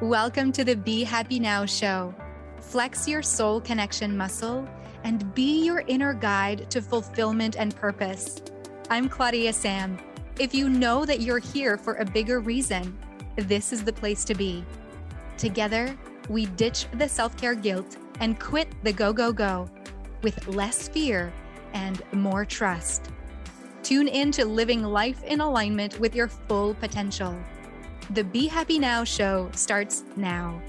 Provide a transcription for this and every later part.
Welcome to the Be Happy Now show. Flex your soul connection muscle and be your inner guide to fulfillment and purpose. I'm Claudia-Sam. If you know that you're here for a bigger reason, this is the place to be. Together, we ditch the self-care guilt and quit the go with less fear and more trust. Tune in to living life in alignment with your full potential. The Be Happy Now show starts now.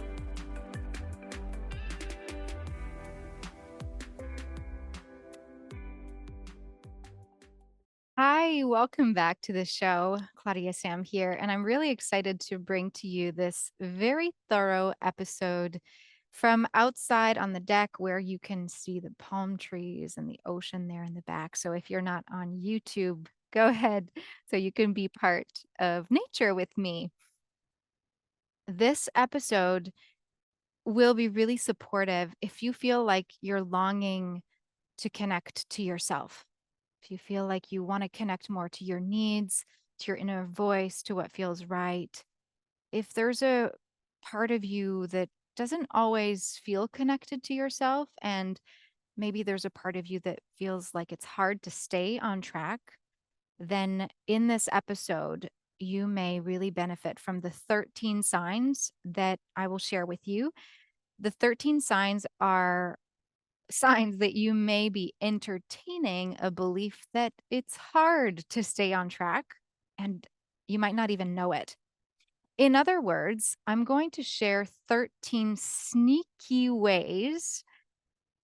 Hi, welcome back to the show. Claudia-Sam here, and I'm really excited to bring to you this very thorough episode from outside on the deck where you can see the palm trees and the ocean there in the back. So if you're not on YouTube, go ahead so you can be part of nature with me. This episode will be really supportive if you feel like you're longing to connect to yourself. If you feel like you want to connect more to your needs, to your inner voice, to what feels right. If there's a part of you that doesn't always feel connected to yourself, and maybe there's a part of you that feels like it's hard to stay on track, then in this episode, you may really benefit from the 13 signs that I will share with you. The 13 signs are signs that you may be entertaining a belief that it's hard to stay on track, and you might not even know it. In other words, I'm going to share 13 sneaky ways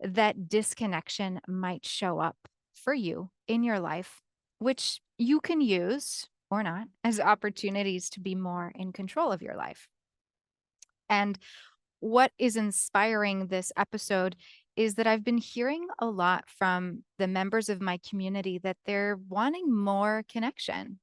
that disconnection might show up for you in your life, which you can use or not as opportunities to be more in control of your life. And what is inspiring this episode is that I've been hearing a lot from the members of my community that they're wanting more connection,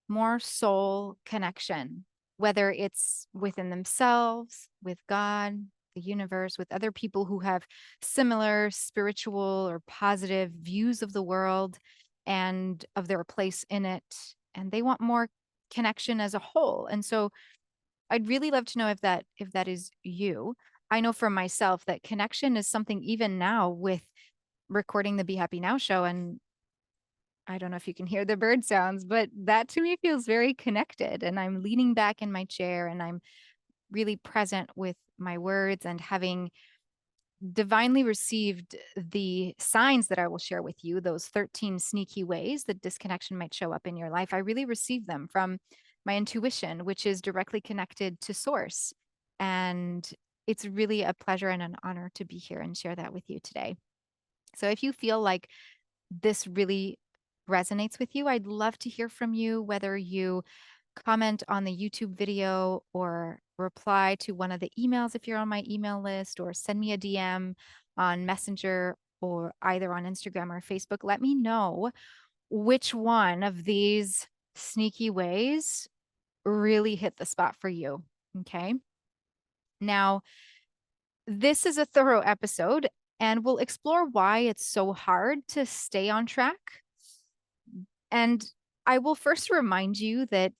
more soul connection, whether it's within themselves, with God, the universe, with other people who have similar spiritual or positive views of the world and of their place in it. And they want more connection as a whole. And so I'd really love to know if that is you. I know for myself that connection is something even now with recording the Be Happy Now show. And I don't know if you can hear the bird sounds, but that to me feels very connected. And I'm leaning back in my chair and I'm really present with my words and having divinely received the signs that I will share with you, those 13 sneaky ways that disconnection might show up in your life. I really received them from my intuition, which is directly connected to source. And it's really a pleasure and an honor to be here and share that with you today. So if you feel like this really resonates with you, I'd love to hear from you, whether you comment on the YouTube video or reply to one of the emails if you're on my email list, or send me a DM on Messenger or either on Instagram or Facebook. Let me know which one of these sneaky ways really hit the spot for you. Okay. Now, this is a thorough episode and we'll explore why it's so hard to stay on track. And I will first remind you that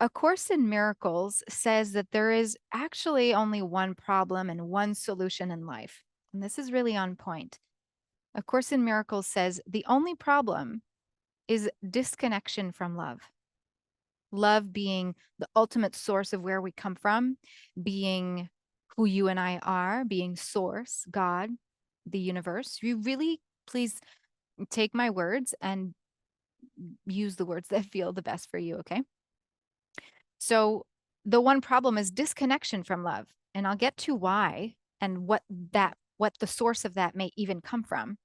A Course in Miracles says that there is actually only one problem and one solution in life. And this is really on point. A Course in Miracles says the only problem is disconnection from love. Love being the ultimate source of where we come from, being who you and I are, being source, God, the universe. You really, please take my words and use the words that feel the best for you, okay? So the one problem is disconnection from love. And I'll get to why and what the source of that may even come from.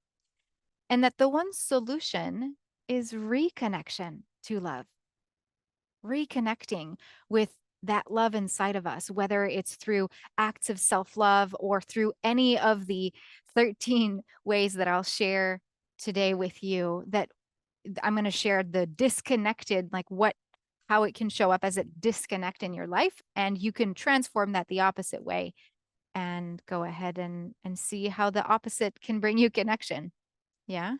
And that the one solution is reconnection to love. Reconnecting with that love inside of us, whether it's through acts of self-love or through any of the 13 ways that I'll share today with you. That I'm going to share the disconnected, like how it can show up as a disconnect in your life. And you can transform that the opposite way and go ahead and see how the opposite can bring you connection. Yeah.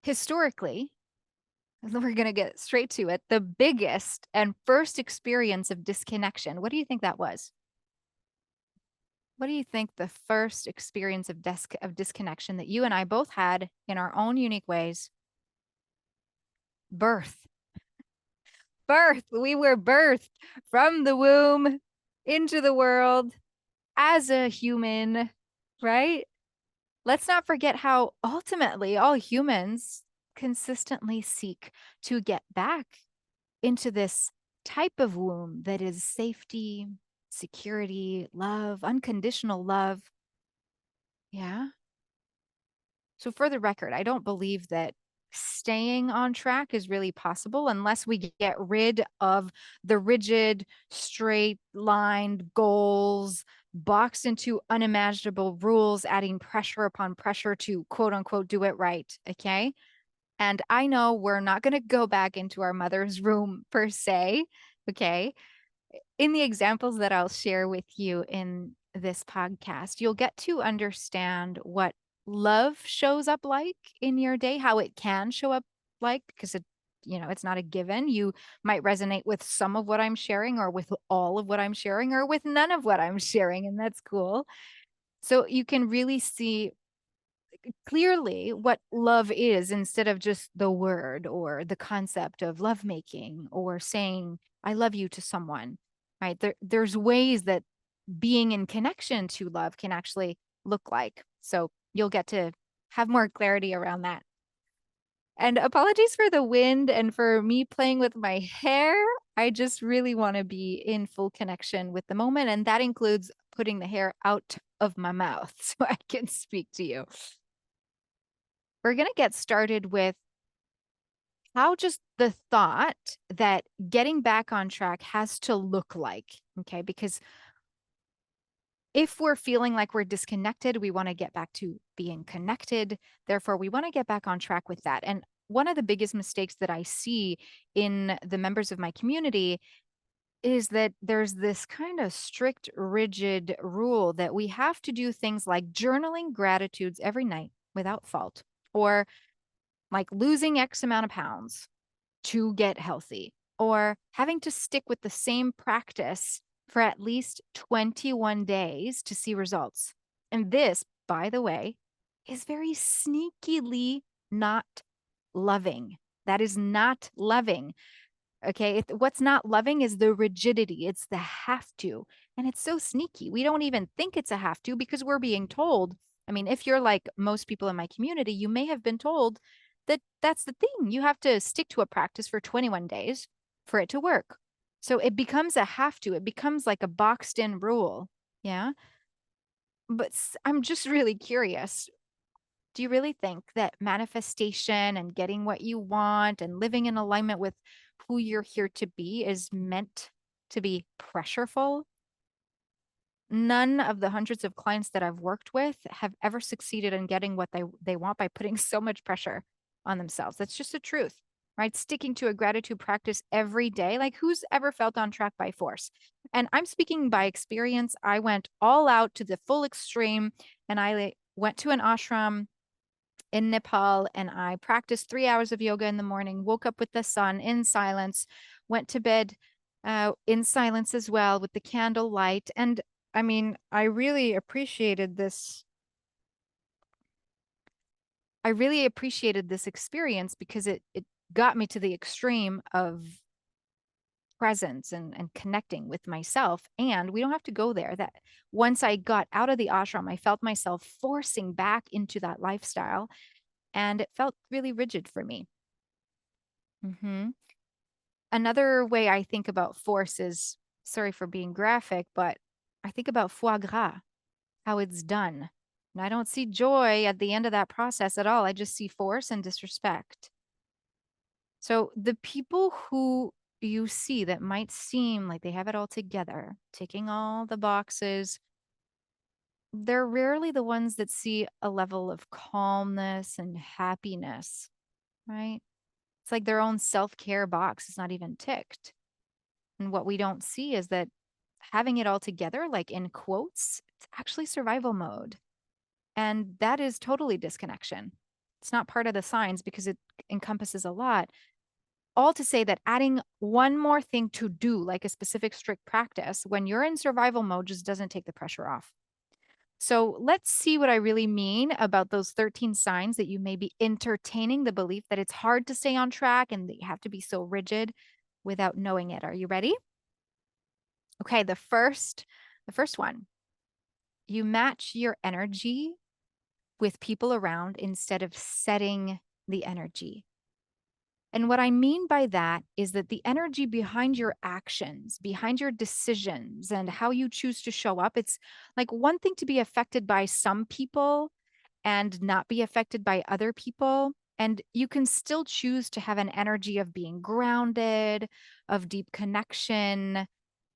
Historically, we're going to get straight to it. The biggest and first experience of disconnection, what do you think that was? What do you think the first experience of disconnection that you and I both had in our own unique ways? Birth. Birth. We were birthed from the womb into the world as a human, right? Let's not forget how ultimately all humans consistently seek to get back into this type of womb that is safety, security, love, unconditional love. Yeah. So, for the record, I don't believe that staying on track is really possible unless we get rid of the rigid, straight lined goals, boxed into unimaginable rules, adding pressure upon pressure to quote unquote do it right. Okay. And I know we're not going to go back into our mother's room per se. Okay, in the examples that I'll share with you in this podcast, you'll get to understand what love shows up like in your day, how it can show up like, because it's not a given. You might resonate with some of what I'm sharing, or with all of what I'm sharing, or with none of what I'm sharing. And that's cool. So you can really see clearly what love is instead of just the word or the concept of lovemaking or saying I love you to someone, right? There's ways that being in connection to love can actually look like. So you'll get to have more clarity around that. And apologies for the wind and for me playing with my hair. I just really want to be in full connection with the moment. And that includes putting the hair out of my mouth so I can speak to you. We're going to get started with how just the thought that getting back on track has to look like. Okay. Because if we're feeling like we're disconnected, we want to get back to being connected. Therefore, we want to get back on track with that. And one of the biggest mistakes that I see in the members of my community is that there's this kind of strict, rigid rule that we have to do things like journaling gratitudes every night without fault, or like losing X amount of pounds to get healthy, or having to stick with the same practice for at least 21 days to see results. And this, by the way, is very sneakily not loving. That is not loving. Okay. What's not loving is the rigidity, it's the have to. And it's so sneaky. We don't even think it's a have to because we're being told. I mean, if you're like most people in my community, you may have been told that that's the thing. You have to stick to a practice for 21 days for it to work. So it becomes a have to, it becomes like a boxed in rule. Yeah. But I'm just really curious. Do you really think that manifestation and getting what you want and living in alignment with who you're here to be is meant to be pressureful? None of the hundreds of clients that I've worked with have ever succeeded in getting what they want by putting so much pressure on themselves. That's just the truth, right? Sticking to a gratitude practice every day. Like, who's ever felt on track by force? And I'm speaking by experience. I went all out to the full extreme, and I went to an ashram in Nepal, and I practiced 3 hours of yoga in the morning, woke up with the sun in silence, went to bed in silence as well with the candle light. And I mean, I really appreciated this. I really appreciated this experience because it got me to the extreme of presence and connecting with myself. And we don't have to go there. That once I got out of the ashram, I felt myself forcing back into that lifestyle, and it felt really rigid for me. Another way I think about force is, sorry for being graphic, but I think about foie gras, how it's done. And I don't see joy at the end of that process at all. I just see force and disrespect. So the people who you see that might seem like they have it all together, ticking all the boxes, they're rarely the ones that see a level of calmness and happiness, right? It's like their own self-care box is not even ticked. And what we don't see is that having it all together, like in quotes, it's actually survival mode. And that is totally disconnection. It's not part of the signs because it encompasses a lot. All to say that adding one more thing to do, like a specific strict practice, when you're in survival mode, just doesn't take the pressure off. So let's see what I really mean about those 13 signs that you may be entertaining the belief that it's hard to stay on track and that you have to be so rigid without knowing it. Are you ready? Okay, the first one, you match your energy with people around instead of setting the energy. And what I mean by that is that the energy behind your actions, behind your decisions, and how you choose to show up, it's like one thing to be affected by some people and not be affected by other people. And you can still choose to have an energy of being grounded, of deep connection,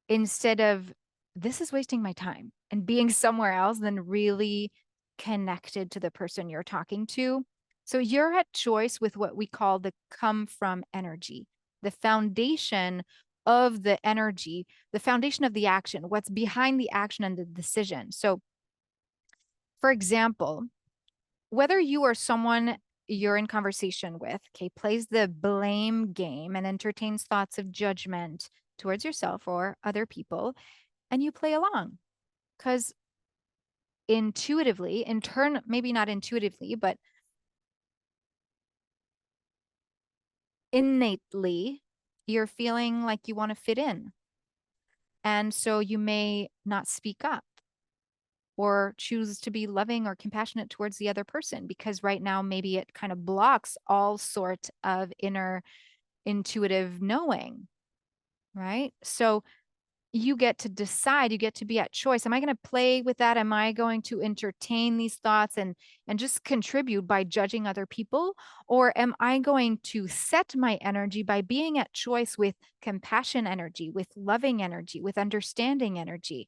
instead of this is wasting my time and being somewhere else than really connected to the person you're talking to. So you're at choice with what we call the come from energy, the foundation of the energy, the foundation of the action, what's behind the action and the decision. So, for example, whether you or someone you're in conversation with, okay, plays the blame game and entertains thoughts of judgment towards yourself or other people, and you play along because intuitively, in turn, maybe not intuitively, but innately, you're feeling like you want to fit in. And so you may not speak up or choose to be loving or compassionate towards the other person because right now maybe it kind of blocks all sort of inner intuitive knowing, right? So you get to decide, you get to be at choice. Am I going to play with that? Am I going to entertain these thoughts and just contribute by judging other people? Or am I going to set my energy by being at choice with compassion energy, with loving energy, with understanding energy?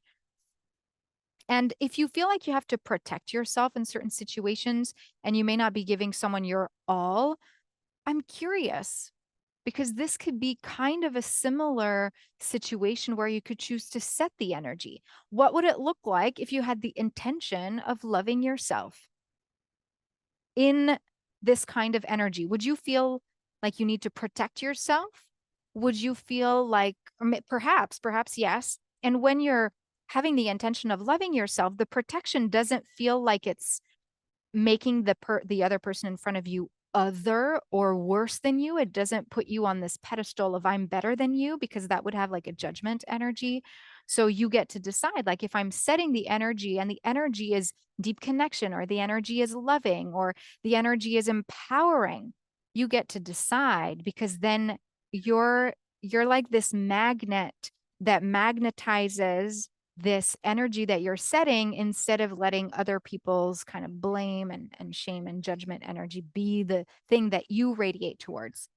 And if you feel like you have to protect yourself in certain situations and you may not be giving someone your all, I'm curious because this could be kind of a similar situation where you could choose to set the energy. What would it look like if you had the intention of loving yourself in this kind of energy? Would you feel like you need to protect yourself? Would you feel like, perhaps yes. And when you're having the intention of loving yourself, the protection doesn't feel like it's making the other person in front of you other or worse than you. It doesn't put you on this pedestal of I'm better than you because that would have like a judgment energy. So you get to decide like if I'm setting the energy and the energy is deep connection or the energy is loving or the energy is empowering, you get to decide because then you're you're like this magnet that magnetizes this energy that you're setting instead of letting other people's kind of blame and shame and judgment energy be the thing that you radiate towards.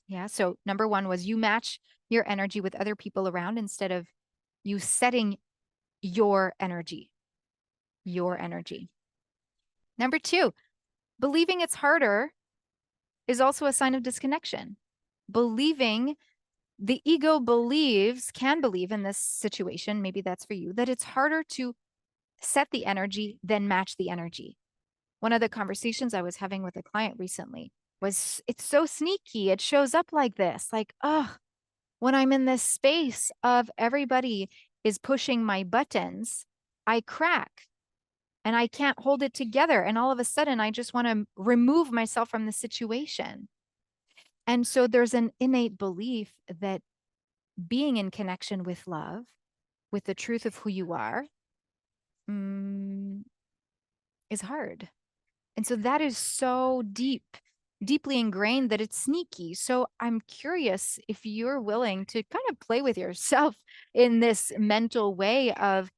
Yeah. So, number one was you match your energy with other people around instead of you setting your energy, your energy. Number two, believing it's harder is also a sign of disconnection. Believing the ego can believe in this situation, maybe that's for you, that it's harder to set the energy, then match the energy. One of the conversations I was having with a client recently was it's so sneaky. It shows up like this, like, oh, when I'm in this space of everybody is pushing my buttons, I crack and I can't hold it together. And all of a sudden, I just want to remove myself from the situation. And so there's an innate belief that being in connection with love, with the truth of who you are, mm, is hard. And so that is so deeply ingrained that it's sneaky. So I'm curious if you're willing to kind of play with yourself in this mental way of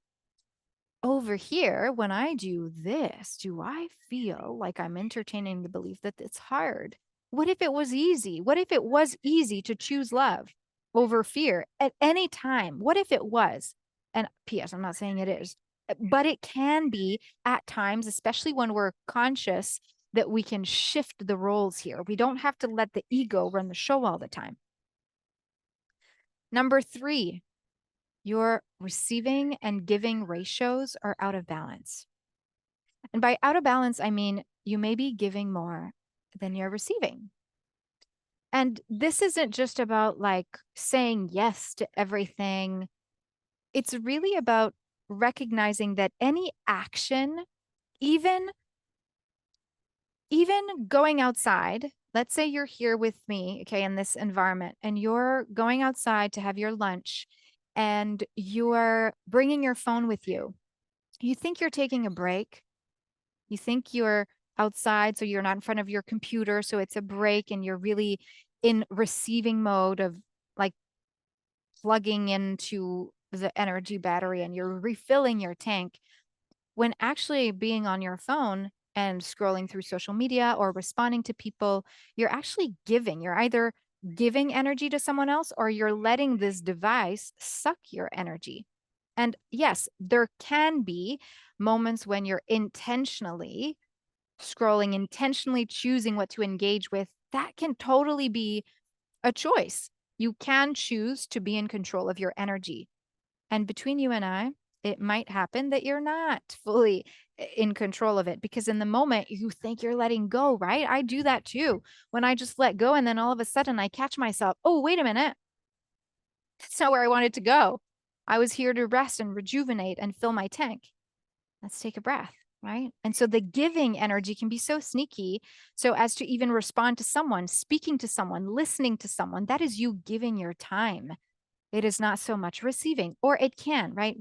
over here, when I do this, do I feel like I'm entertaining the belief that it's hard? What if it was easy? What if it was easy to choose love over fear at any time? What if it was? And P.S., I'm not saying it is, but it can be at times, especially when we're conscious that we can shift the roles here. We don't have to let the ego run the show all the time. Number three, your receiving and giving ratios are out of balance. And by out of balance, I mean you may be giving more than you're receiving. And this isn't just about like saying yes to everything. It's really about recognizing that any action, even even going outside, let's say you're here with me, okay, in this environment, and you're going outside to have your lunch and you're bringing your phone with you. You think you're taking a break. You think you're outside, so you're not in front of your computer. So it's a break and you're really in receiving mode of like plugging into the energy battery and you're refilling your tank when actually being on your phone and scrolling through social media or responding to people, you're actually giving. You're either giving energy to someone else or you're letting this device suck your energy. And yes, there can be moments when you're intentionally scrolling, intentionally choosing what to engage with. That can totally be a choice. You can choose to be in control of your energy. And between you and I, it might happen that you're not fully in control of it because in the moment you think you're letting go, right? I do that too. When I just let go and then all of a sudden I catch myself, oh, wait a minute. That's not where I wanted to go. I was here to rest and rejuvenate and fill my tank. Let's take a breath, right? And so the giving energy can be so sneaky. So as to even respond to someone, speaking to someone, listening to someone, that is you giving your time. It is not so much receiving, or it can, right?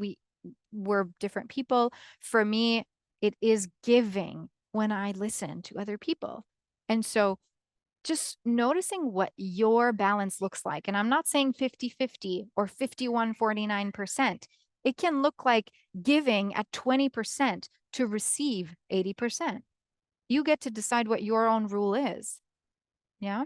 We're different people. For me, it is giving when I listen to other people. And so just noticing what your balance looks like. And I'm not saying 50-50 or 51-49%. It can look like giving at 20% to receive 80%. You get to decide what your own rule is. Yeah.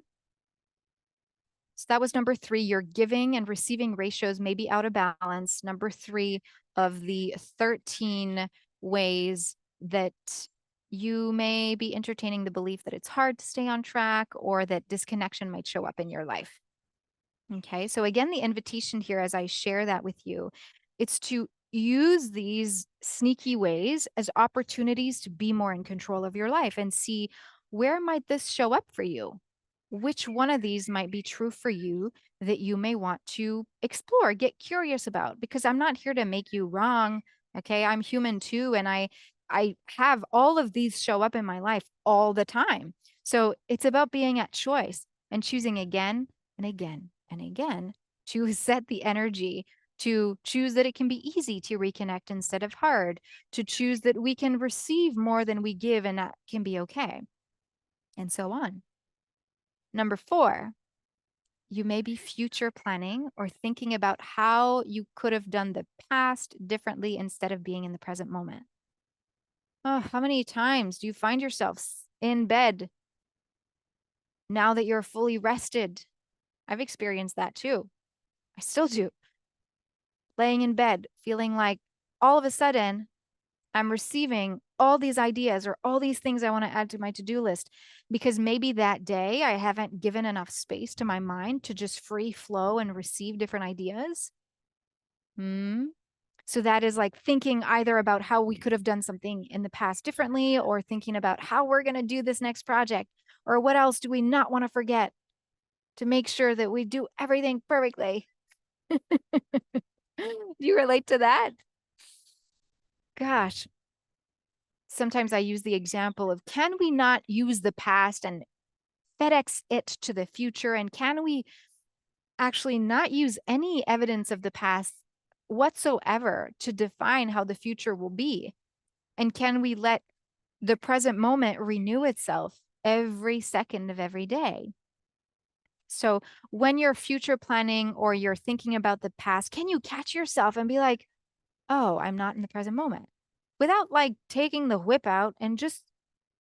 So that was number 3. Your giving and receiving ratios may be out of balance. Number 3 of the 13 ways that you may be entertaining the belief that it's hard to stay on track or that disconnection might show up in your life. Okay, so again, the invitation here as I share that with you, it's to use these sneaky ways as opportunities to be more in control of your life and see where might this show up for you? Which one of these might be true for you that you may want to explore, get curious about? Because I'm not here to make you wrong. Okay, I'm human too, and I have all of these show up in my life all the time. So it's about being at choice and choosing again and again and again to set the energy, to choose that it can be easy to reconnect instead of hard, to choose that we can receive more than we give and that can be okay, and so on. Number 4, you may be future planning or thinking about how you could have done the past differently instead of being in the present moment. Oh, how many times do you find yourself in bed now that you're fully rested? I've experienced that too. I still do. Laying in bed, feeling like all of a sudden I'm receiving all these ideas or all these things I want to add to my to-do list because maybe that day I haven't given enough space to my mind to just free flow and receive different ideas. So that is like thinking either about how we could have done something in the past differently or thinking about how we're going to do this next project or what else do we not want to forget to make sure that we do everything perfectly. Do you relate to that? Gosh, sometimes I use the example of can we not use the past and FedEx it to the future? And can we actually not use any evidence of the past whatsoever to define how the future will be? And can we let the present moment renew itself every second of every day? So when you're future planning or you're thinking about the past, can you catch yourself and be like, oh, I'm not in the present moment without like taking the whip out and just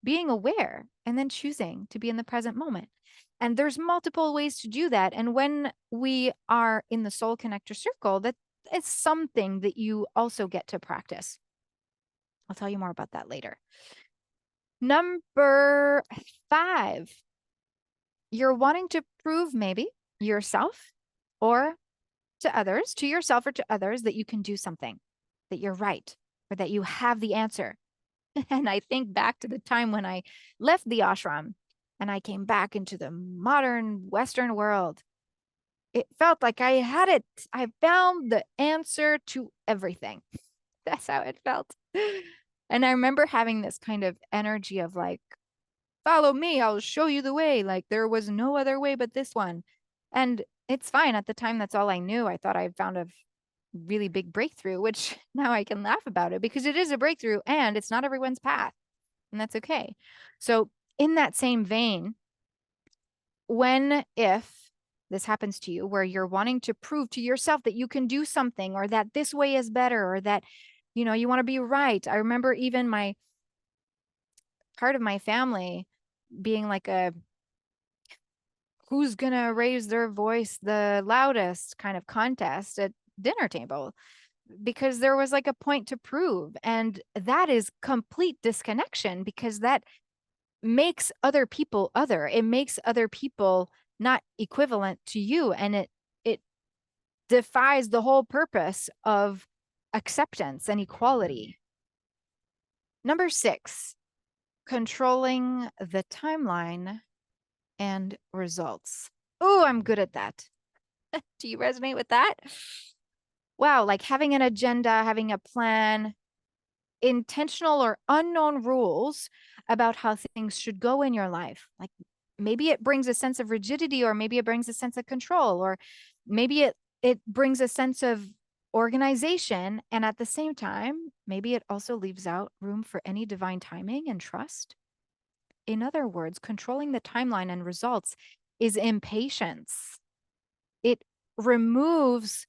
being aware and then choosing to be in the present moment. And there's multiple ways to do that. And when we are in the soul connector circle, that is something that you also get to practice. I'll tell you more about that later. Number 5, you're wanting to prove maybe yourself or to others, to yourself or to others, that you can do something, that you're right, or that you have the answer. And I think back to the time when I left the ashram and I came back into the modern Western world. It felt like I had it. I found the answer to everything. That's how it felt. And I remember having this kind of energy of like, follow me, I'll show you the way. Like there was no other way but this one. And it's fine. At the time, that's all I knew. I thought I found a really big breakthrough, which now I can laugh about it because it is a breakthrough and it's not everyone's path. And that's okay. So, in that same vein, if this happens to you where you're wanting to prove to yourself that you can do something or that this way is better or that, you want to be right. I remember even my part of my family being like a who's going to raise their voice the loudest kind of contest at dinner table because there was like a point to prove. And that is complete disconnection because that makes other people other. It makes other people not equivalent to you. And it defies the whole purpose of acceptance and equality. Number 6, controlling the timeline and results. Oh, I'm good at that. Do you resonate with that? Wow, like having an agenda, having a plan, intentional or unknown rules about how things should go in your life. Like maybe it brings a sense of rigidity, or maybe it brings a sense of control, or maybe it brings a sense of organization. And at the same time, maybe it also leaves out room for any divine timing and trust. In other words, controlling the timeline and results is impatience. It removes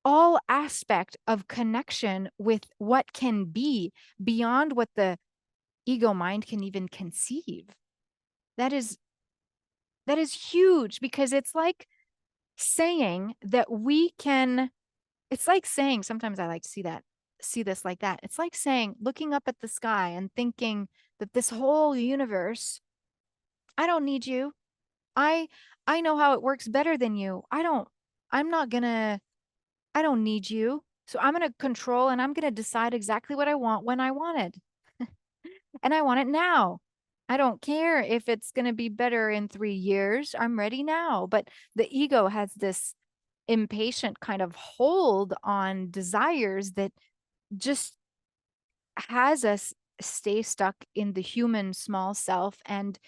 all aspect of connection with what can be beyond what the ego mind can even conceive. That is huge because it's like saying that we can, it's like saying, sometimes I like to see this like that. It's like saying, looking up at the sky and thinking that this whole universe, I don't need you. I I know how it works better than you. I'm not gonna I don't need you. So I'm going to control and I'm going to decide exactly what I want when I want it. And I want it now. I don't care if it's going to be better in 3 years. I'm ready now. But the ego has this impatient kind of hold on desires that just has us stay stuck in the human small self and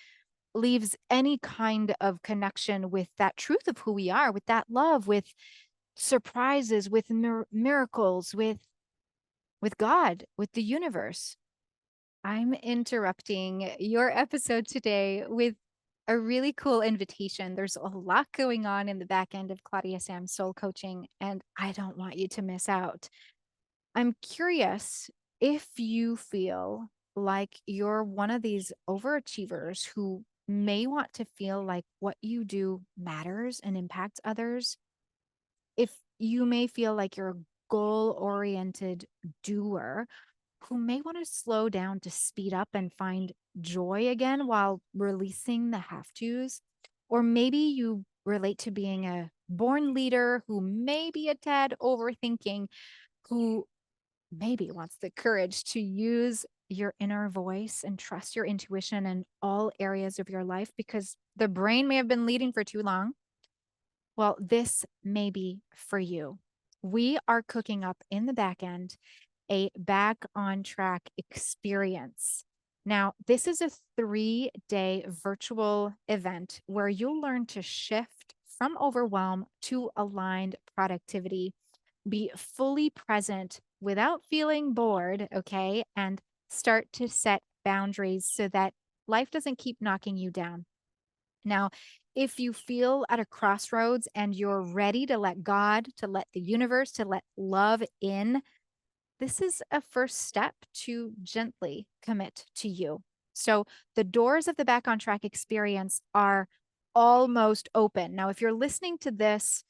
leaves any kind of connection with that truth of who we are, with that love, with surprises, with miracles, with God, with the universe. I'm interrupting your episode today with a really cool invitation. There's a lot going on in the back end of Claudia-Sam soul coaching, and I don't want you to miss out. I'm curious if you feel like you're one of these overachievers who may want to feel like what you do matters and impacts others. If you may feel like you're a goal oriented doer who may want to slow down to speed up and find joy again while releasing the have tos. Or maybe you relate to being a born leader who may be a tad overthinking, who maybe wants the courage to use your inner voice and trust your intuition in all areas of your life because the brain may have been leading for too long. Well, this may be for you. We are cooking up in the back end a back on track experience. Now, this is a 3-day virtual event where you'll learn to shift from overwhelm to aligned productivity, be fully present without feeling bored, okay? And start to set boundaries so that life doesn't keep knocking you down. Now, if you feel at a crossroads and you're ready to let God, to let the universe, to let love in, this is a first step to gently commit to you. So the doors of the Back on Track experience are almost open. Now, if you're listening to this,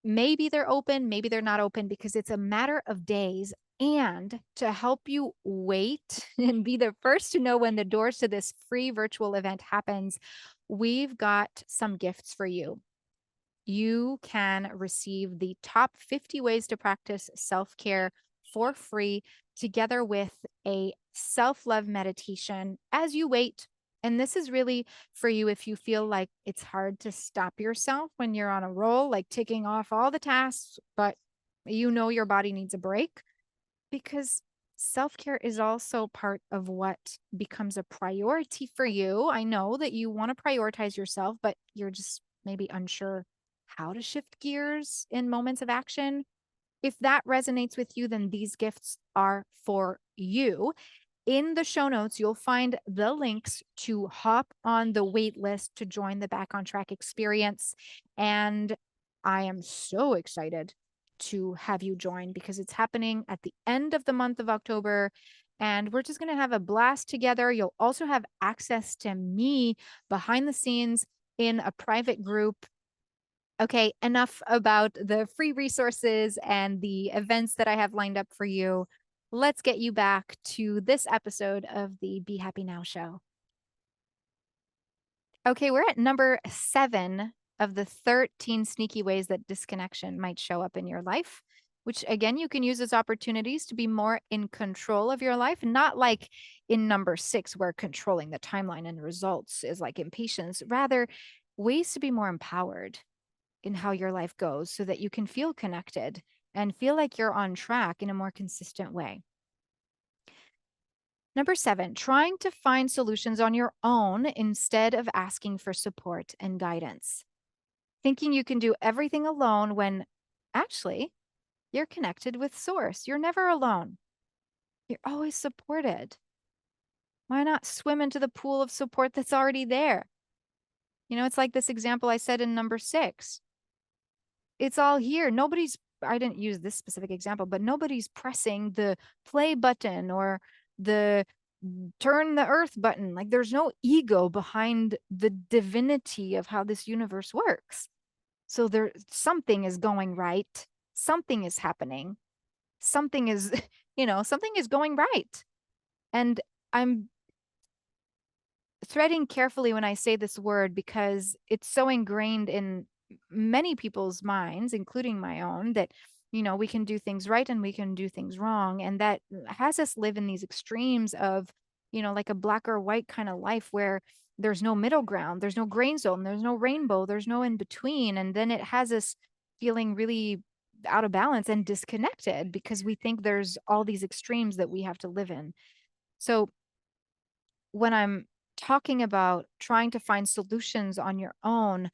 maybe they're open, maybe they're not open because it's a matter of days. And to help you wait and be the first to know when the doors to this free virtual event happens, we've got some gifts for you. You can receive the top 50 ways to practice self-care for free, together with a self-love meditation as you wait. And this is really for you if you feel like it's hard to stop yourself when you're on a roll, like ticking off all the tasks, but you know your body needs a break. Because self-care is also part of what becomes a priority for you. I know that you want to prioritize yourself, but you're just maybe unsure how to shift gears in moments of action. If that resonates with you, then these gifts are for you. In the show notes, you'll find the links to hop on the wait list to join the Back on Track experience. And I am so excited to have you join because it's happening at the end of the month of October. And we're just going to have a blast together. You'll also have access to me behind the scenes in a private group. Okay, enough about the free resources and the events that I have lined up for you. Let's get you back to this episode of the Be Happy Now show. Okay, we're at number 7 of the 13 sneaky ways that disconnection might show up in your life, which again, you can use as opportunities to be more in control of your life, not like in number 6, where controlling the timeline and results is like impatience, rather, ways to be more empowered in how your life goes so that you can feel connected and feel like you're on track in a more consistent way. Number 7, trying to find solutions on your own instead of asking for support and guidance. Thinking you can do everything alone when actually you're connected with Source. You're never alone. You're always supported. Why not swim into the pool of support that's already there? It's like this example I said in number 6. It's all here. I didn't use this specific example, but nobody's pressing the play button or the turn the earth button. Like there's no ego behind the divinity of how this universe works. So something is going right. Something is happening. Something is, something is going right. And I'm threading carefully when I say this word because it's so ingrained in many people's minds, including my own, that, we can do things right and we can do things wrong. And that has us live in these extremes of, like a black or white kind of life where there's no middle ground, there's no gray zone, there's no rainbow, there's no in between. And then it has us feeling really out of balance and disconnected because we think there's all these extremes that we have to live in. So when I'm talking about trying to find solutions on your own,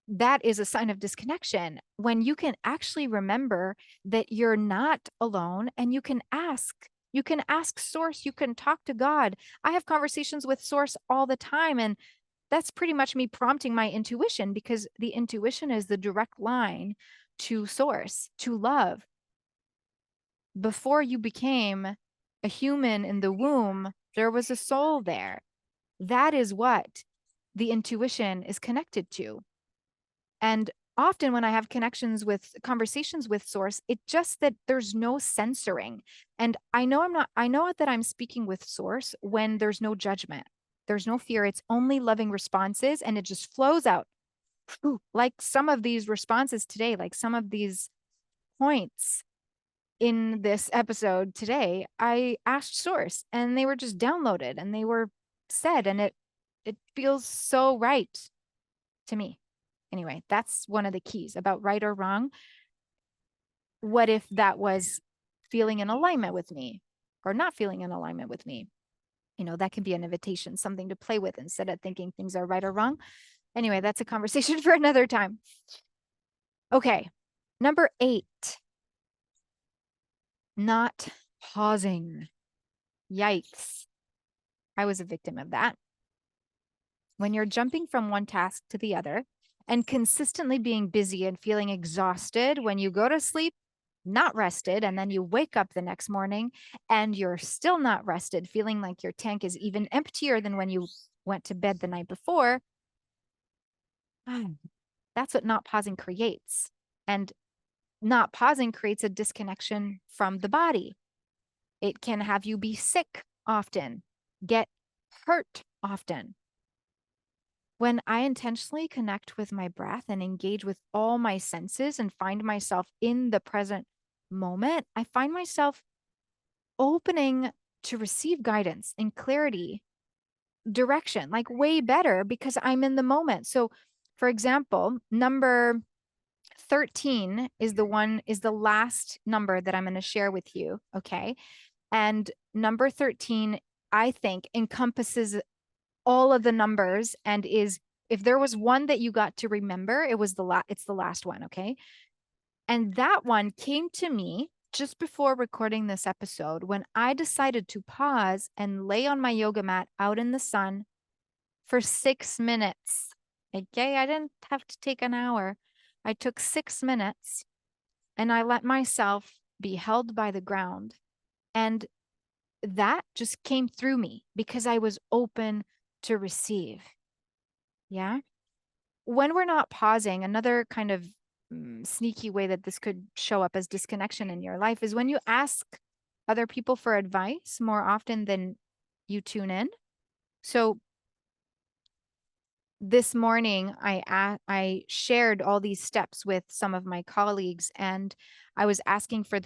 that is a sign of disconnection when you can actually remember that you're not alone and you can ask. You can ask Source, you can talk to God. I have conversations with Source all the time, and that's pretty much me prompting my intuition because the intuition is the direct line to Source, to love. Before you became a human in the womb, there was a soul there. That is what the intuition is connected to. And often when I have conversations with Source, it's just that there's no censoring. And I know that I'm speaking with Source when there's no judgment. There's no fear. It's only loving responses and it just flows out. Like some of these responses today, like some of these points in this episode today, I asked Source and they were just downloaded and they were said, and it feels so right to me. Anyway, that's one of the keys about right or wrong. What if that was feeling in alignment with me or not feeling in alignment with me? That can be an invitation, something to play with instead of thinking things are right or wrong. Anyway, that's a conversation for another time. Okay, number 8, not pausing. Yikes. I was a victim of that. When you're jumping from one task to the other and consistently being busy and feeling exhausted when you go to sleep, not rested, and then you wake up the next morning and you're still not rested, feeling like your tank is even emptier than when you went to bed the night before. That's what not pausing creates. And not pausing creates a disconnection from the body. It can have you be sick often, get hurt often. When I intentionally connect with my breath and engage with all my senses and find myself in the present moment, I find myself opening to receive guidance and clarity, direction, like way better because I'm in the moment. So, for example, number 13 is the last number that I'm going to share with you. Okay. And number 13, I think, encompasses all of the numbers and is, if there was one that you got to remember, it's the last one. Okay. And that one came to me just before recording this episode when I decided to pause and lay on my yoga mat out in the sun for 6 minutes. Okay. I didn't have to take an hour. I took 6 minutes and I let myself be held by the ground. And that just came through me because I was open to receive. Yeah. When we're not pausing, another kind of sneaky way that this could show up as disconnection in your life is when you ask other people for advice more often than you tune in. So this morning, I shared all these steps with some of my colleagues, and I was asking for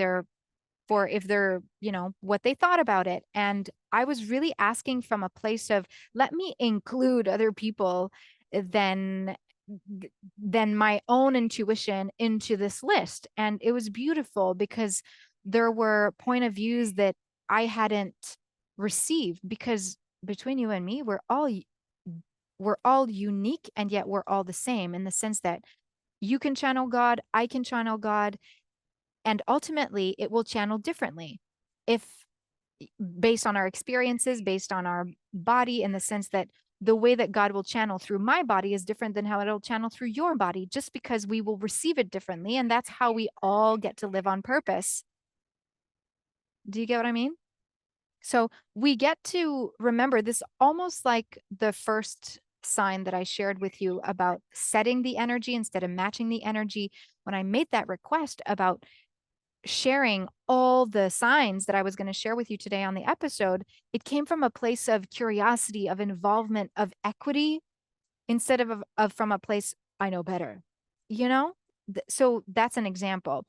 if they're, what they thought about it. And I was really asking from a place of, let me include other people than than my own intuition into this list. And it was beautiful because there were point of views that I hadn't received, because between you and me, we're all unique, and yet we're all the same in the sense that you can channel God, I can channel God, and ultimately it will channel differently if based on our experiences, based on our body, in the sense that the way that God will channel through my body is different than how it'll channel through your body, just because we will receive it differently. And that's how we all get to live on purpose. Do you get what I mean? So we get to remember this, almost like the first sign that I shared with you about setting the energy instead of matching the energy. When I made that request about sharing all the signs that I was going to share with you today on the episode, it came from a place of curiosity, of involvement, of equity, instead of from a place, I know better, you know? So that's an example.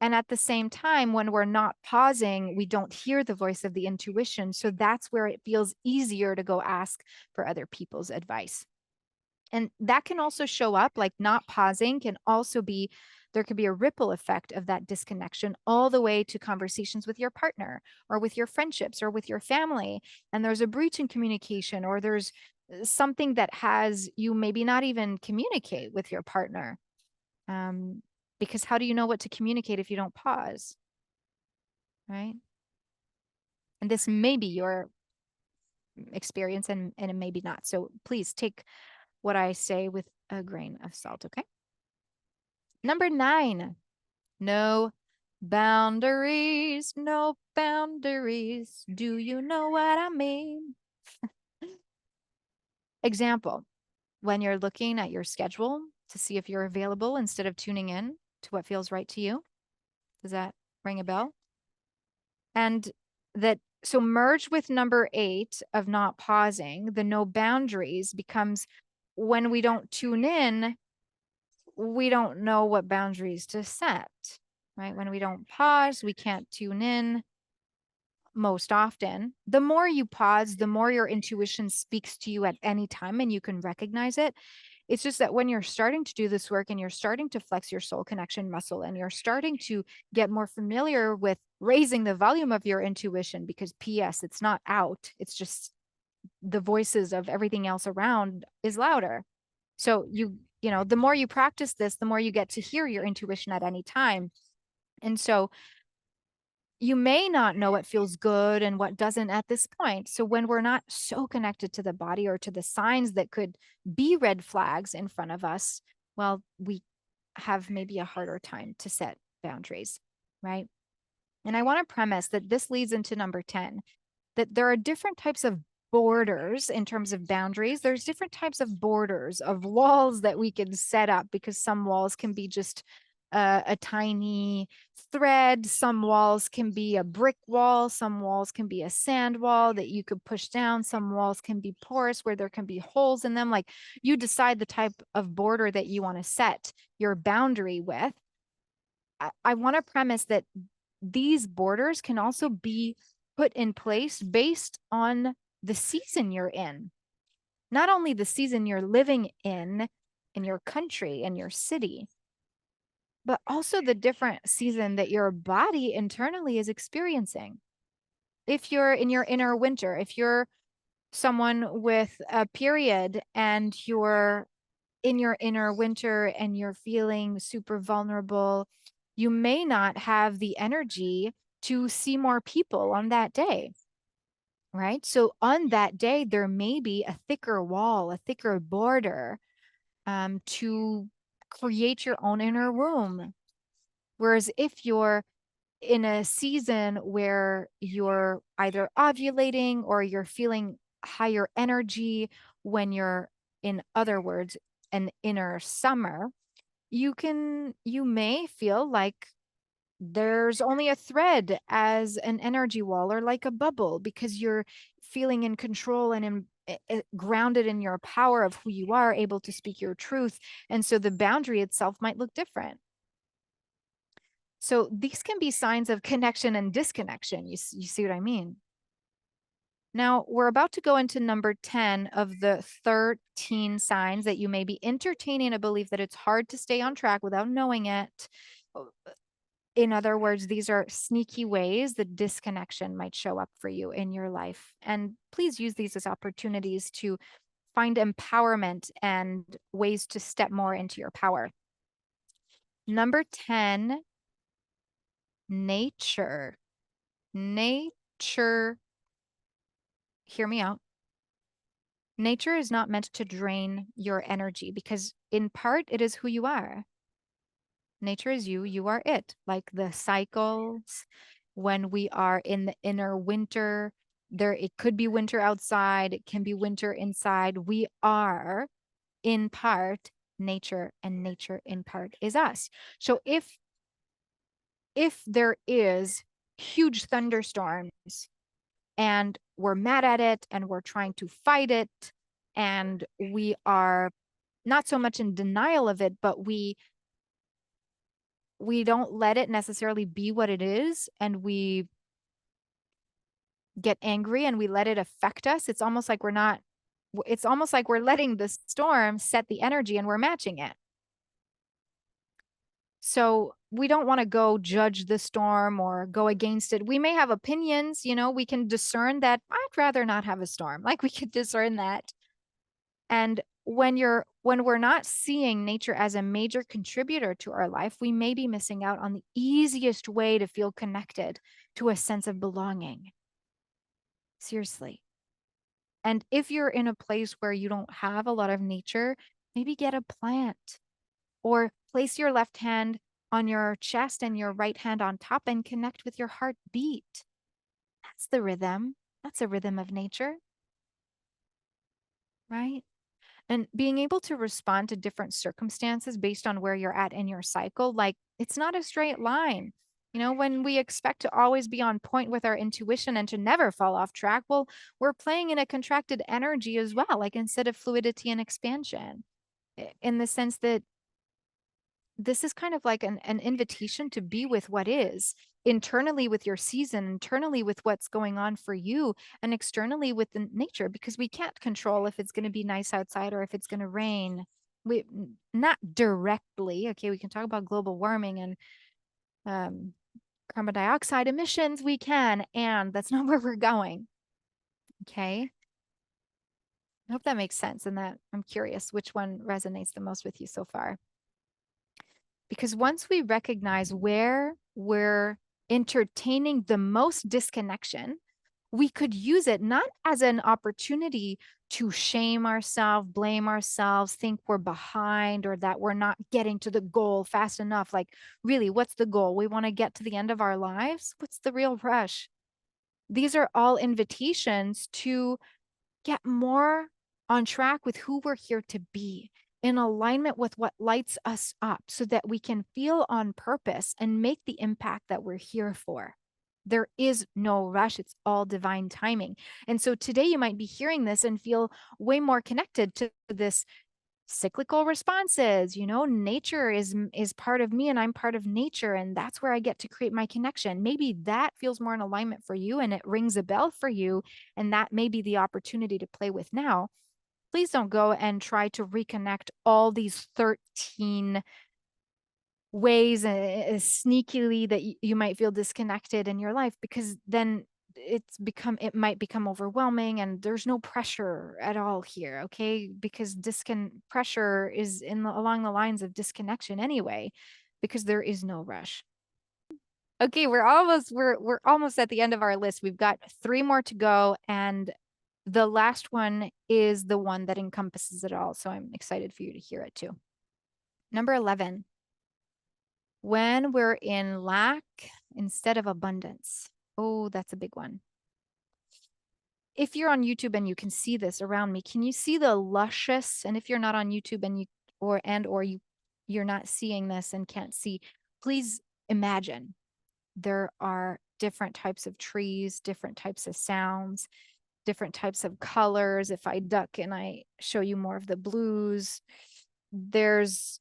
And at the same time, when we're not pausing, we don't hear the voice of the intuition. So that's where it feels easier to go ask for other people's advice. And that can also show up, like not pausing can also be, there could be a ripple effect of that disconnection all the way to conversations with your partner or with your friendships or with your family. And there's a breach in communication, or there's something that has you maybe not even communicate with your partner. Because how do you know what to communicate if you don't pause? Right. And this may be your experience, and it may be not. So please take what I say with a grain of salt. Okay. Number 9, no boundaries, no boundaries. Do you know what I mean? Example, when you're looking at your schedule to see if you're available instead of tuning in to what feels right to you. Does that ring a bell? And so merge with number 8 of not pausing, the no boundaries becomes when we don't tune in, we don't know what boundaries to set, right? When we don't pause, we can't tune in most often. The more you pause, the more your intuition speaks to you at any time and you can recognize it. It's just that when you're starting to do this work and you're starting to flex your soul connection muscle and you're starting to get more familiar with raising the volume of your intuition, because P.S., it's not out, it's just the voices of everything else around is louder. So the more you practice this, the more you get to hear your intuition at any time. And so you may not know what feels good and what doesn't at this point. So when we're not so connected to the body or to the signs that could be red flags in front of us, well, we have maybe a harder time to set boundaries, right? And I want to premise that this leads into number 10, that there are different types of borders in terms of boundaries. There's different types of borders of walls that we can set up, because some walls can be just a tiny thread. Some walls can be a brick wall. Some walls can be a sand wall that you could push down. Some walls can be porous where there can be holes in them. Like, you decide the type of border that you want to set your boundary with. I want to premise that these borders can also be put in place based on the season you're in. Not only the season you're living in your country, in your city, but also the different season that your body internally is experiencing. If you're in your inner winter, if you're someone with a period and you're in your inner winter and you're feeling super vulnerable, you may not have the energy to see more people on that day, right? So on that day, there may be a thicker wall, a thicker border to create your own inner womb. Whereas if you're in a season where you're either ovulating or you're feeling higher energy, when you're, in other words, an inner summer, you may feel like there's only a thread as an energy wall or like a bubble because you're feeling in control and grounded in your power of who you are, able to speak your truth. And so the boundary itself might look different. So these can be signs of connection and disconnection. You see what I mean? Now, we're about to go into number 10 of the 13 signs that you may be entertaining a belief that it's hard to stay on track without knowing it. In other words, these are sneaky ways that disconnection might show up for you in your life. And please use these as opportunities to find empowerment and ways to step more into your power. Number 10, nature. Nature, hear me out. Nature is not meant to drain your energy because, in part, it is who you are. Nature is you, you are it. Like the cycles, when we are in the inner winter, there it could be winter outside, it can be winter inside. We are, in part, nature, and nature in part is us. So if there is huge thunderstorms and we're mad at it and we're trying to fight it and we are not so much in denial of it, but we don't let it necessarily be what it is, and we get angry and we let it affect us. It's almost like we're letting the storm set the energy and we're matching it. So we don't want to go judge the storm or go against it. We may have opinions, we can discern that I'd rather not have a storm. Like we could discern that. And when we're not seeing nature as a major contributor to our life, we may be missing out on the easiest way to feel connected to a sense of belonging. Seriously. And if you're in a place where you don't have a lot of nature, maybe get a plant or place your left hand on your chest and your right hand on top and connect with your heartbeat. That's the rhythm. That's a rhythm of nature, right? And being able to respond to different circumstances based on where you're at in your cycle, like it's not a straight line. When we expect to always be on point with our intuition and to never fall off track, well, we're playing in a contracted energy as well, like instead of fluidity and expansion, in the sense that this is kind of like an invitation to be with what is internally with your season, internally with what's going on for you, and externally with the nature, because we can't control if it's going to be nice outside or if it's going to rain. Not directly. Okay, we can talk about global warming and carbon dioxide emissions. We can, and that's not where we're going. Okay. I hope that makes sense, and that I'm curious which one resonates the most with you so far. Because once we recognize where we're entertaining the most disconnection, we could use it not as an opportunity to shame ourselves, blame ourselves, think we're behind or that we're not getting to the goal fast enough. Like, really, what's the goal? We want to get to the end of our lives? What's the real rush? These are all invitations to get more on track with who we're here to be, in alignment with what lights us up so that we can feel on purpose and make the impact that we're here for. There is no rush. It's all divine timing. And so today you might be hearing this and feel way more connected to this cyclical responses. Nature is part of me and I'm part of nature, and that's where I get to create my connection. Maybe that feels more in alignment for you and it rings a bell for you, and that may be the opportunity to play with now. Please don't go and try to reconnect all these 13 ways sneakily that you might feel disconnected in your life, because then it might become overwhelming and there's no pressure at all here. Okay, because pressure is along the lines of disconnection anyway, because there is no rush. Okay, we're almost at the end of our list. We've got 3 more to go, and the last one is the one that encompasses it all. So I'm excited for you to hear it too. Number 11, when we're in lack instead of abundance. Oh, that's a big one. If you're on YouTube and you can see this around me, can you see the luscious? And if you're not on YouTube and you're not seeing this and can't see, please imagine there are different types of trees, different types of sounds, different types of colors. If I duck and I show you more of the blues, there's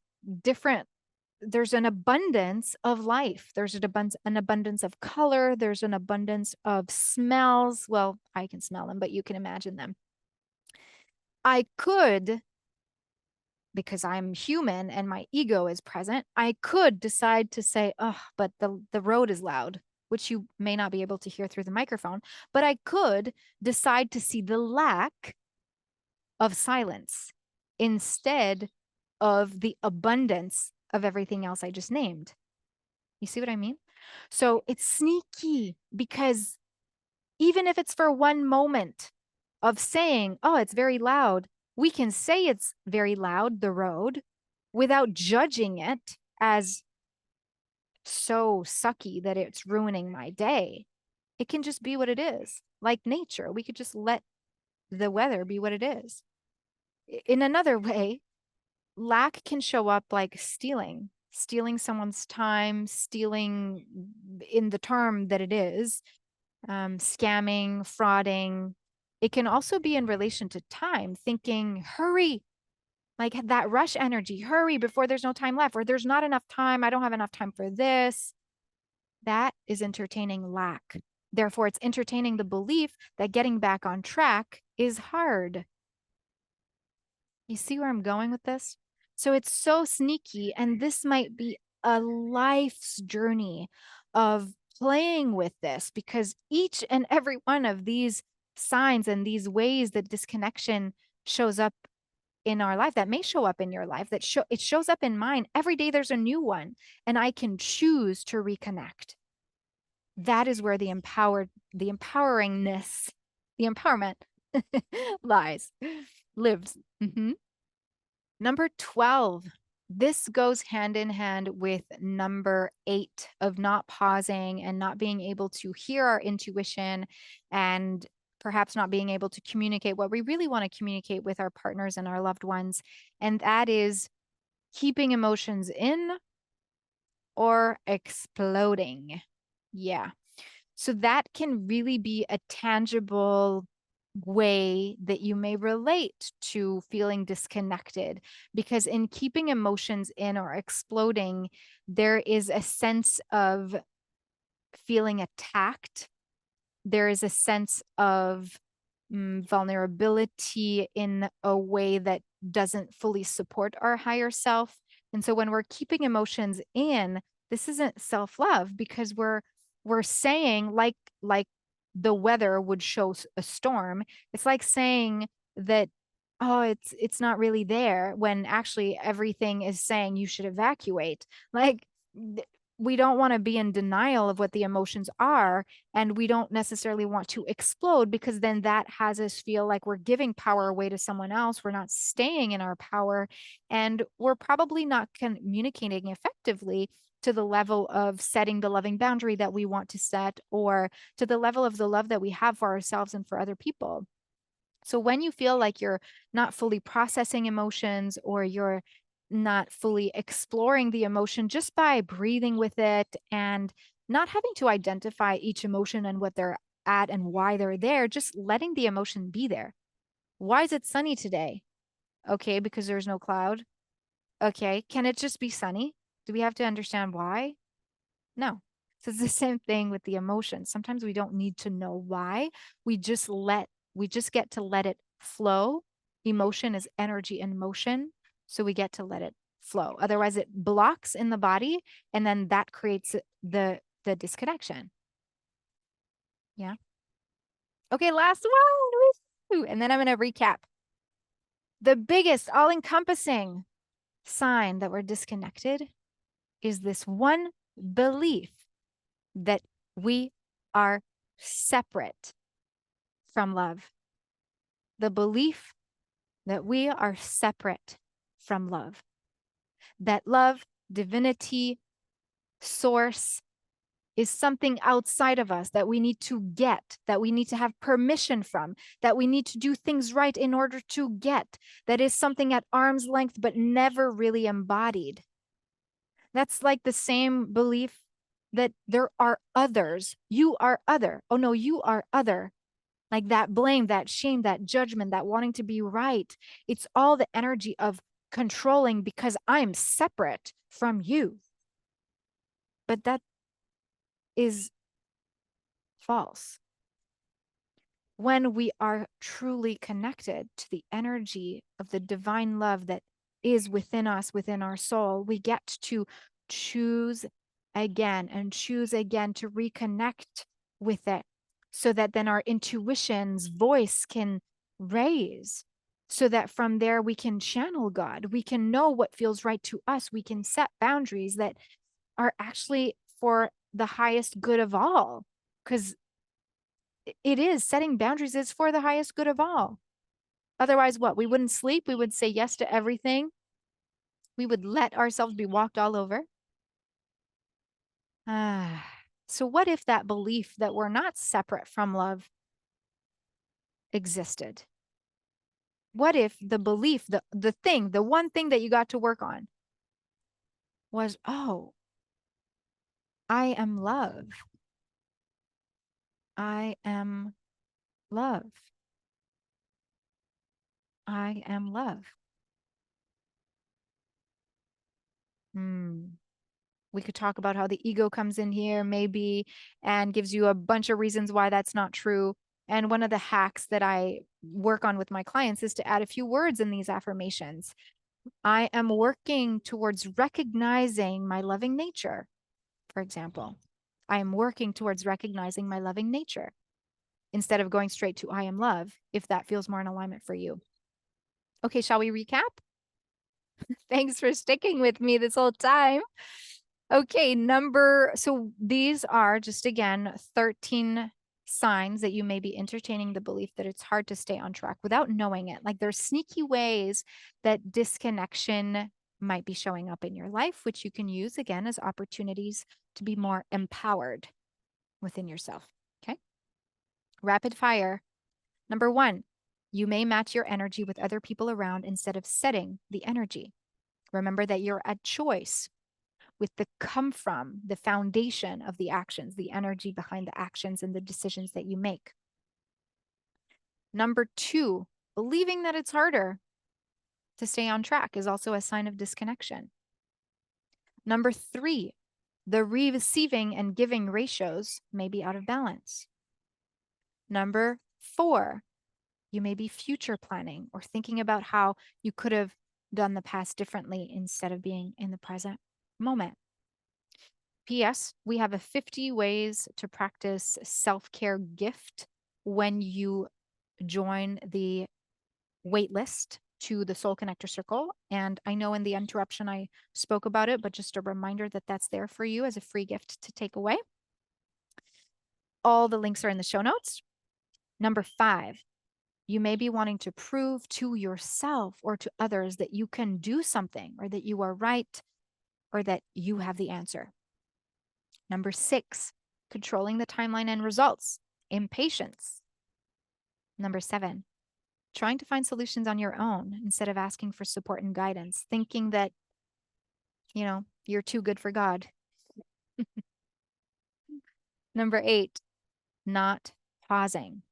an abundance of life. There's an abundance of color. There's an abundance of smells. Well, I can smell them, but you can imagine them. I could, because I'm human and my ego is present, I could decide to say, oh, but the road is loud, which you may not be able to hear through the microphone, but I could decide to see the lack of silence instead of the abundance of everything else I just named. You see what I mean? So it's sneaky, because even if it's for one moment of saying, oh, it's very loud, we can say it's very loud, the road, without judging it as so sucky that it's ruining my day. It can just be what it is, like nature. We could just let the weather be what it is. In another way, lack can show up like stealing someone's time, stealing in the term that it is, scamming, frauding. It can also be in relation to time, thinking, hurry, like that rush energy, hurry before there's no time left, or there's not enough time. I don't have enough time for this. That is entertaining lack. Therefore, it's entertaining the belief that getting back on track is hard. You see where I'm going with this? So it's so sneaky, and this might be a life's journey of playing with this, because each and every one of these signs and these ways that disconnection shows up in our life, that may show up in your life, it shows up in mine. Every day there's a new one, and I can choose to reconnect. That is where the empoweringness, the empowerment lives. Number 12. This goes hand in hand with number 8 of not pausing and not being able to hear our intuition, and perhaps not being able to communicate what we really want to communicate with our partners and our loved ones. And that is keeping emotions in or exploding. Yeah. So that can really be a tangible way that you may relate to feeling disconnected, because in keeping emotions in or exploding, there is a sense of feeling attacked. There is a sense of vulnerability in a way that doesn't fully support our higher self. And so when we're keeping emotions in, this isn't self-love, because we're saying, like the weather would show a storm. It's like saying that, oh, it's not really there, when actually everything is saying you should evacuate. Like, we don't want to be in denial of what the emotions are, and we don't necessarily want to explode, because then that has us feel like we're giving power away to someone else. We're not staying in our power, and we're probably not communicating effectively to the level of setting the loving boundary that we want to set, or to the level of the love that we have for ourselves and for other people. So when you feel like you're not fully processing emotions, or you're not fully exploring the emotion just by breathing with it and not having to identify each emotion and what they're at and why they're there, just letting the emotion be there. Why is it sunny today? Okay, because there's no cloud. Okay, can it just be sunny? Do we have to understand why? No. So it's the same thing with the emotions. Sometimes we don't need to know why. We just get to let it flow. Emotion is energy in motion. So we get to let it flow. Otherwise, it blocks in the body, and then that creates the disconnection. Yeah. Okay, last one. Woo! And then I'm going to recap. The biggest, all-encompassing sign that we're disconnected is this one belief that we are separate from love. The belief that we are separate from love. That love, divinity, source is something outside of us that we need to get, that we need to have permission from, that we need to do things right in order to get, that is something at arm's length but never really embodied. That's like the same belief that there are others. You are other. Oh no, you are other. Like that blame, that shame, that judgment, that wanting to be right. It's all the energy of controlling because I'm separate from you. But that is false. When we are truly connected to the energy of the divine love that is within us, within our soul, we get to choose again and choose again to reconnect with it so that then our intuition's voice can raise, so that from there we can channel God. We can know what feels right to us. We can set boundaries that are actually for the highest good of all, because it is, setting boundaries is for the highest good of all. Otherwise, what? We wouldn't sleep. We would say yes to everything. We would let ourselves be walked all over. So what if that belief that we're not separate from love existed? What if the belief, the one thing that you got to work on was, oh, I am love. I am love. I am love. We could talk about how the ego comes in here maybe and gives you a bunch of reasons why that's not true. And one of the hacks that I work on with my clients is to add a few words in these affirmations. I am working towards recognizing my loving nature, for example. I am working towards recognizing my loving nature instead of going straight to I am love, if that feels more in alignment for you. Okay, shall we recap? Thanks for sticking with me this whole time. Okay, so these are just again 13 signs that you may be entertaining the belief that it's hard to stay on track without knowing it. Like there's sneaky ways that disconnection might be showing up in your life, which you can use again as opportunities to be more empowered within yourself. Okay. Rapid fire. Number 1, you may match your energy with other people around instead of setting the energy. Remember that you're at choice with the come from, the foundation of the actions, the energy behind the actions and the decisions that you make. Number 2, believing that it's harder to stay on track is also a sign of disconnection. Number 3, the receiving and giving ratios may be out of balance. Number 4, you may be future planning or thinking about how you could have done the past differently instead of being in the present moment. P.S. We have a 50 ways to practice self-care gift when you join the wait list to the Soul Connector Circle. And I know in the interruption I spoke about it, but just a reminder that that's there for you as a free gift to take away. All the links are in the show notes. Number 5, you may be wanting to prove to yourself or to others that you can do something or that you are right or that you have the answer. Number 6, controlling the timeline and results, impatience. Number 7, trying to find solutions on your own instead of asking for support and guidance, thinking that, you're too good for God. Number 8, not pausing,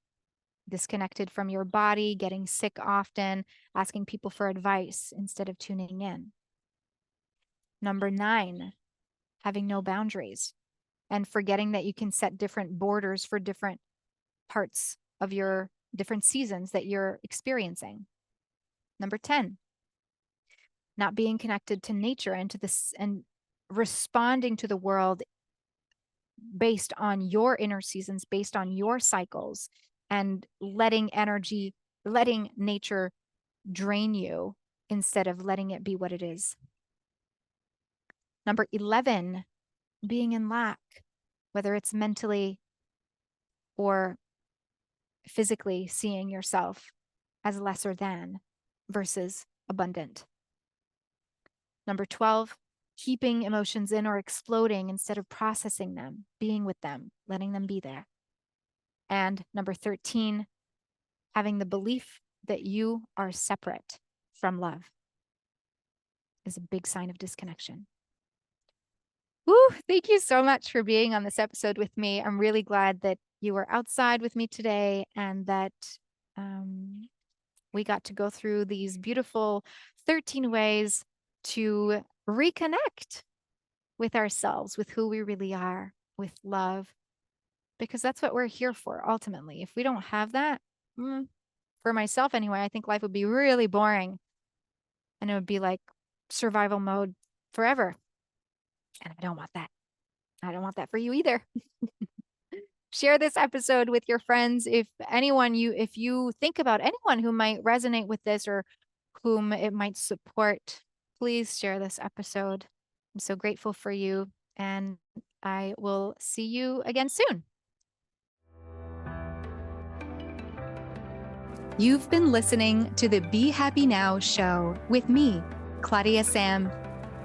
disconnected from your body, getting sick often, asking people for advice instead of tuning in. Number 9, having no boundaries and forgetting that you can set different borders for different parts of your different seasons that you're experiencing. Number 10, not being connected to nature and to this, and responding to the world based on your inner seasons, based on your cycles, and letting nature drain you instead of letting it be what it is. Number 11, being in lack, whether it's mentally or physically, seeing yourself as lesser than versus abundant. Number 12, keeping emotions in or exploding instead of processing them, being with them, letting them be there. And number 13, having the belief that you are separate from love is a big sign of disconnection. Woo, thank you so much for being on this episode with me. I'm really glad that you were outside with me today and that we got to go through these beautiful 13 ways to reconnect with ourselves, with who we really are, with love, because that's what we're here for ultimately. If we don't have that, for myself anyway, I think life would be really boring and it would be like survival mode forever. And I don't want that. I don't want that for you either. Share this episode with your friends. If you think about anyone who might resonate with this or whom it might support, please share this episode. I'm so grateful for you, and I will see you again soon. You've been listening to the Be Happy Now show with me, Claudia-Sam.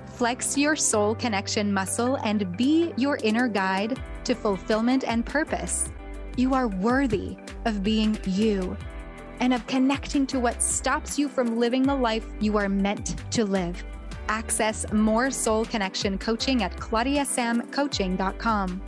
Flex your soul connection muscle and be your inner guide to fulfillment and purpose. You are worthy of being you and of connecting to what stops you from living the life you are meant to live. Access more soul connection coaching at coachclaudia-samcoaching.com.